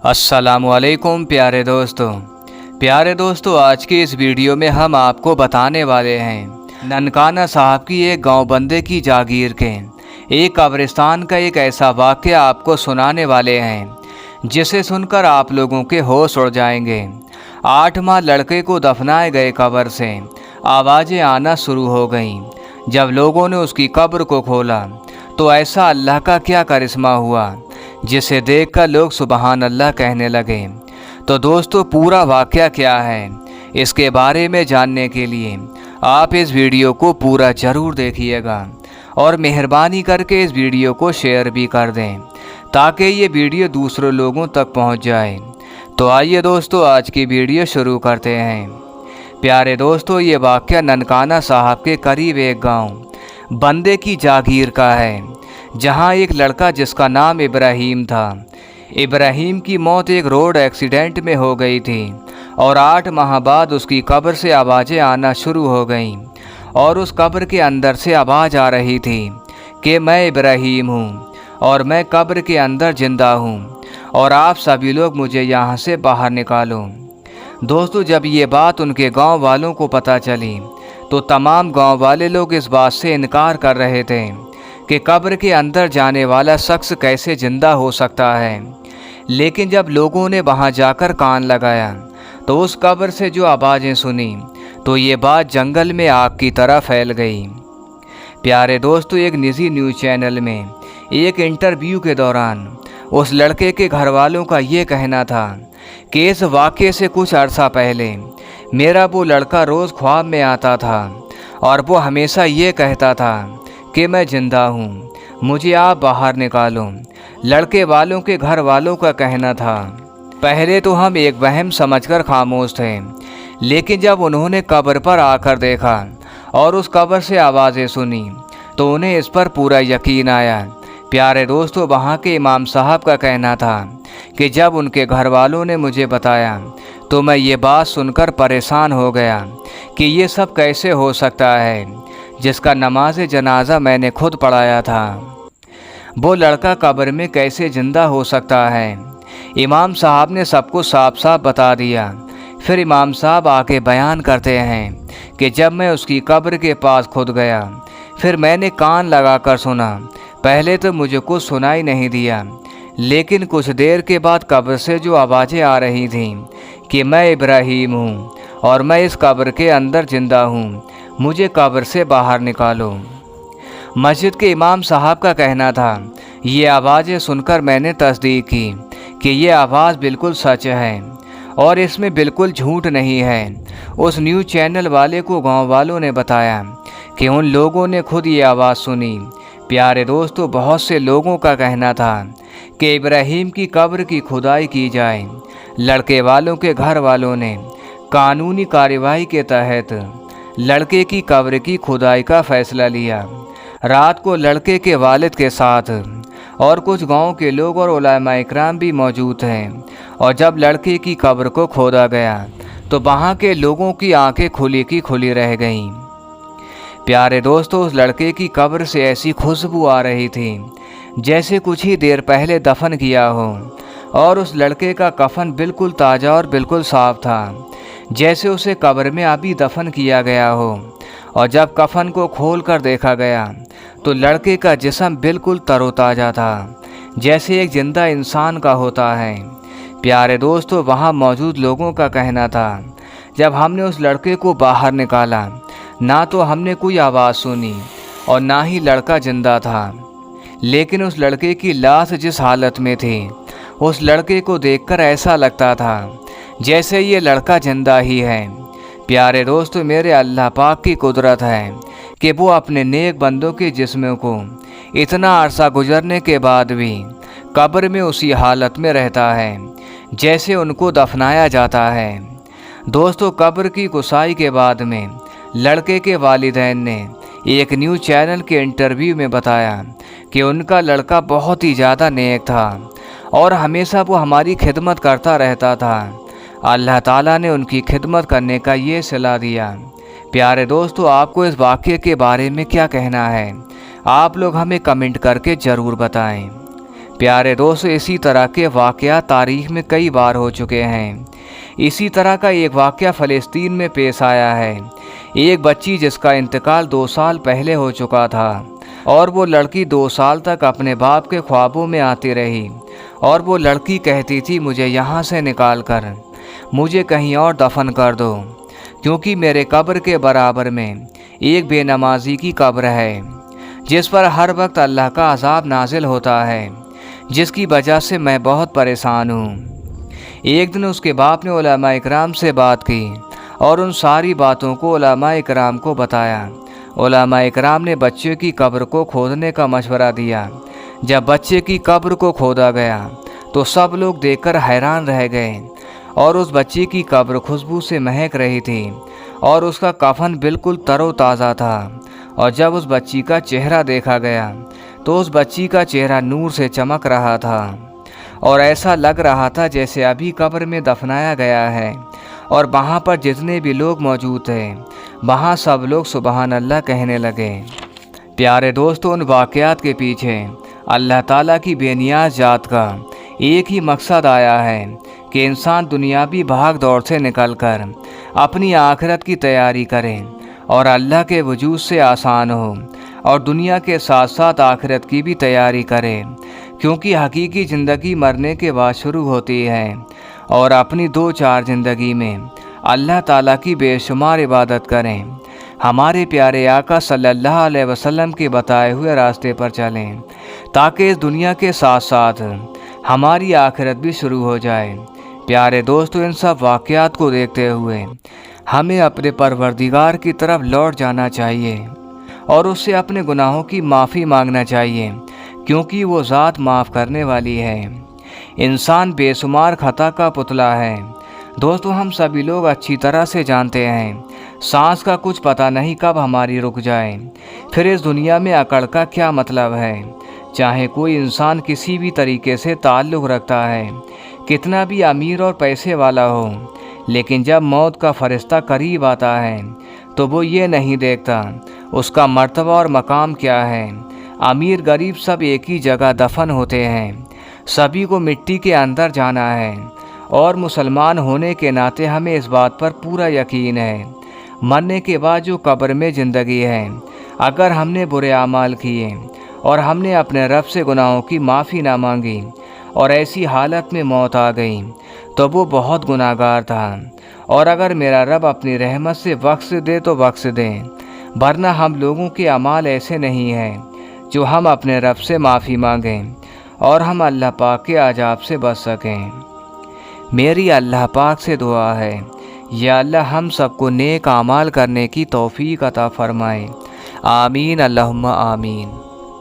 अस्सलामुअलैकुम प्यारे दोस्तों आज की इस वीडियो में हम आपको बताने वाले हैं ननकाना साहब की एक गांव बंदे की जागीर के एक कब्रिस्तान का एक ऐसा वाक़या आपको सुनाने वाले हैं जिसे सुनकर आप लोगों के होश उड़ जाएंगे। 8 माह लड़के को दफनाए गए कब्र से आवाज़ें आना शुरू हो गईं। जब लोगों ने उसकी कब्र को खोला तो ऐसा अल्लाह का क्या करिश्मा हुआ जिसे देखकर लोग सुबहान अल्लाह कहने लगे। तो दोस्तों पूरा वाक़या क्या है, इसके बारे में जानने के लिए आप इस वीडियो को पूरा ज़रूर देखिएगा और मेहरबानी करके इस वीडियो को शेयर भी कर दें ताकि ये वीडियो दूसरे लोगों तक पहुंच जाए। तो आइए दोस्तों आज की वीडियो शुरू करते हैं। प्यारे दोस्तों ये वाक़या ननकाना साहब के करीब एक गांव बंदे की जागीर का है, जहां एक लड़का जिसका नाम इब्राहिम था। इब्राहिम की मौत एक रोड एक्सीडेंट में हो गई थी और 8 माह बाद उसकी कब्र से आवाज़ें आना शुरू हो गईं और उस कब्र के अंदर से आवाज़ आ रही थी कि मैं इब्राहिम हूँ और मैं कब्र के अंदर ज़िंदा हूँ और आप सभी लोग मुझे यहाँ से बाहर निकालो। दोस्तों जब ये बात उनके गांव वालों को पता चली तो तमाम गांव वाले लोग इस बात से इनकार कर रहे थे कि कब्र के अंदर जाने वाला शख्स कैसे ज़िंदा हो सकता है। लेकिन जब लोगों ने वहां जाकर कान लगाया तो उस कब्र से जो आवाज़ें सुनी तो ये बात जंगल में आग की तरह फैल गई। प्यारे दोस्तों एक निजी न्यूज़ चैनल में एक इंटरव्यू के दौरान उस लड़के के घर वालों का ये कहना था कि इस वाक़ये से कुछ अरसा पहले मेरा वो लड़का रोज़ ख्वाब में आता था और वो हमेशा ये कहता था कि मैं ज़िंदा हूँ, मुझे आप बाहर निकालो। लड़के वालों के घर वालों का कहना था पहले तो हम एक वहम समझकर खामोश थे, लेकिन जब उन्होंने कब्र पर आकर देखा और उस कब्र से आवाज़ें सुनी तो उन्हें इस पर पूरा यकीन आया। प्यारे दोस्तों वहाँ के इमाम साहब का कहना था कि जब उनके घर वालों ने मुझे बताया तो मैं ये बात सुनकर परेशान हो गया कि ये सब कैसे हो सकता है, जिसका नमाज जनाजा मैंने खुद पढ़ाया था। वो लड़का कब्र में कैसे ज़िंदा हो सकता है। इमाम साहब ने सबको साफ साफ बता दिया। फिर इमाम साहब आके बयान करते हैं कि जब मैं उसकी कब्र के पास खुद गया फिर मैंने कान लगाकर सुना। पहले तो मुझे कुछ सुनाई नहीं दिया, लेकिन कुछ देर के बाद कब्र से जो आवाज़ें आ रही थीं कि मैं इब्राहिम हूँ और मैं इस कब्र के अंदर ज़िंदा हूँ, मुझे कब्र से बाहर निकालो। मस्जिद के इमाम साहब का कहना था ये आवाज़ें सुनकर मैंने तस्दीक की कि ये आवाज़ बिल्कुल सच है और इसमें बिल्कुल झूठ नहीं है। उस न्यूज़ चैनल वाले को गांव वालों ने बताया कि उन लोगों ने खुद ये आवाज़ सुनी। प्यारे दोस्तों बहुत से लोगों का कहना था कि इब्राहिम की कब्र की खुदाई की जाए। लड़के वालों के घर वालों ने कानूनी कार्रवाई के तहत लड़के की कब्र की खुदाई का फैसला लिया। रात को लड़के के वालिद के साथ और कुछ गांव के लोग और उलमा इकराम भी मौजूद हैं और जब लड़के की कब्र को खोदा गया तो वहां के लोगों की आंखें खुली की खुली रह गईं। प्यारे दोस्तों उस लड़के की कब्र से ऐसी खुशबू आ रही थी जैसे कुछ ही देर पहले दफन किया हो और उस लड़के का कफन बिल्कुल ताज़ा और बिल्कुल साफ था, जैसे उसे कब्र में अभी दफन किया गया हो। और जब कफन को खोल कर देखा गया तो लड़के का जिस्म बिल्कुल तरोताज़ा था, जैसे एक ज़िंदा इंसान का होता है। प्यारे दोस्तों वहाँ मौजूद लोगों का कहना था जब हमने उस लड़के को बाहर निकाला ना तो हमने कोई आवाज़ सुनी और ना ही लड़का ज़िंदा था, लेकिन उस लड़के की लाश जिस हालत में थी उस लड़के को देखकर ऐसा लगता था जैसे ये लड़का ज़िंदा ही है। प्यारे दोस्तों मेरे अल्लाह पाक की कुदरत है कि वो अपने नेक बंदों के जिस्मों को इतना अरसा गुजरने के बाद भी कब्र में उसी हालत में रहता है जैसे उनको दफनाया जाता है। दोस्तों कब्र की कुसाई के बाद में लड़के के वालिदैन ने एक न्यूज़ चैनल के इंटरव्यू में बताया कि उनका लड़का बहुत ही ज़्यादा नेक था और हमेशा वो हमारी खिदमत करता रहता था। अल्लाह ताला ने उनकी खिदमत करने का ये सलाह दिया। प्यारे दोस्तों आपको इस वाक़ये के बारे में क्या कहना है, आप लोग हमें कमेंट करके ज़रूर बताएं। प्यारे दोस्तों, इसी तरह के वाक़या तारीख़ में कई बार हो चुके हैं। इसी तरह का एक वाक़या फ़लस्तीन में पेश आया है। एक बच्ची जिसका इंतकाल 2 साल पहले हो चुका था और वो लड़की 2 साल तक अपने बाप के ख्वाबों में आती रही और वो लड़की कहती थी, मुझे यहाँ से निकाल कर मुझे कहीं और दफन कर दो, क्योंकि मेरे कब्र के बराबर में एक बेनमाजी की कब्र है जिस पर हर वक्त अल्लाह का अज़ाब नाजिल होता है, जिसकी वजह से मैं बहुत परेशान हूँ। एक दिन उसके बाप ने उलमा इकराम से बात की और उन सारी बातों को उलमा इकराम को बताया। उलमा इकराम ने बच्चे की कब्र को खोदने का मशवरा दिया। जब बच्चे की कब्र को खोदा गया तो सब लोग देखकर हैरान रह गए और उस बच्चे की कब्र खुशबू से महक रही थी और उसका कफन बिल्कुल तरोताज़ा था। और जब उस बच्ची का चेहरा देखा गया तो उस बच्ची का चेहरा नूर से चमक रहा था और ऐसा लग रहा था जैसे अभी कब्र में दफनाया गया है। और वहाँ पर जितने भी लोग मौजूद थे वहाँ सब लोग सुबहान अल्लाह कहने लगे। प्यारे दोस्तों, उन वाक़यात के पीछे अल्लाह ताला की बेनियाज जात का एक ही मकसद आया है कि इंसान दुनियावी भाग दौड़ से निकलकर अपनी आखिरत की तैयारी करे और अल्लाह के वजूद से आसान हो और दुनिया के साथ साथ आखिरत की भी तैयारी करे, क्योंकि हकीकी ज़िंदगी मरने के बाद शुरू होती है। और अपनी 2-4 ज़िंदगी में अल्लाह ताला की बेशुमार इबादत करें, हमारे प्यारे आका सल्लल्लाहु अलैहि वसल्लम के बताए हुए रास्ते पर चलें, ताकि इस दुनिया के साथ साथ हमारी आखिरत भी शुरू हो जाए। प्यारे दोस्तों, इन सब वाक़यात को देखते हुए हमें अपने परवरदिगार की तरफ लौट जाना चाहिए और उससे अपने गुनाहों की माफ़ी मांगना चाहिए, क्योंकि वो ज़ात माफ़ करने वाली है। इंसान बेशुमार खता का पुतला है। दोस्तों, हम सभी लोग अच्छी तरह से जानते हैं सांस का कुछ पता नहीं कब हमारी रुक जाए। फिर इस दुनिया में अकड़ का क्या मतलब है। चाहे कोई इंसान किसी भी तरीके से ताल्लुक़ रखता है, कितना भी अमीर और पैसे वाला हो, लेकिन जब मौत का फरिश्ता करीब आता है तो वो ये नहीं देखता उसका मर्तबा और मकाम क्या है। अमीर गरीब सब एक ही जगह दफन होते हैं, सभी को मिट्टी के अंदर जाना है। और मुसलमान होने के नाते हमें इस बात पर पूरा यकीन है, मरने के बाद जो कब्र में ज़िंदगी है, अगर हमने बुरे अमाल किए और हमने अपने रब से गुनाहों की माफ़ी ना मांगी और ऐसी हालत में मौत आ गई तो वो बहुत गुनाहगार था। और अगर मेरा रब अपनी रहमत से बख्श दे तो बख्श दे, वरना हम लोगों के अमाल ऐसे नहीं हैं जो हम अपने रब से माफ़ी मांगें और हम अल्लाह पाक के अज़ाब से बच सकें। मेरी अल्लाह पाक से दुआ है, या अल्लाह हम सबको नेक अमाल करने की तौफीक अता फरमाए। आमीन, अल्लाहुम्मा आमीन।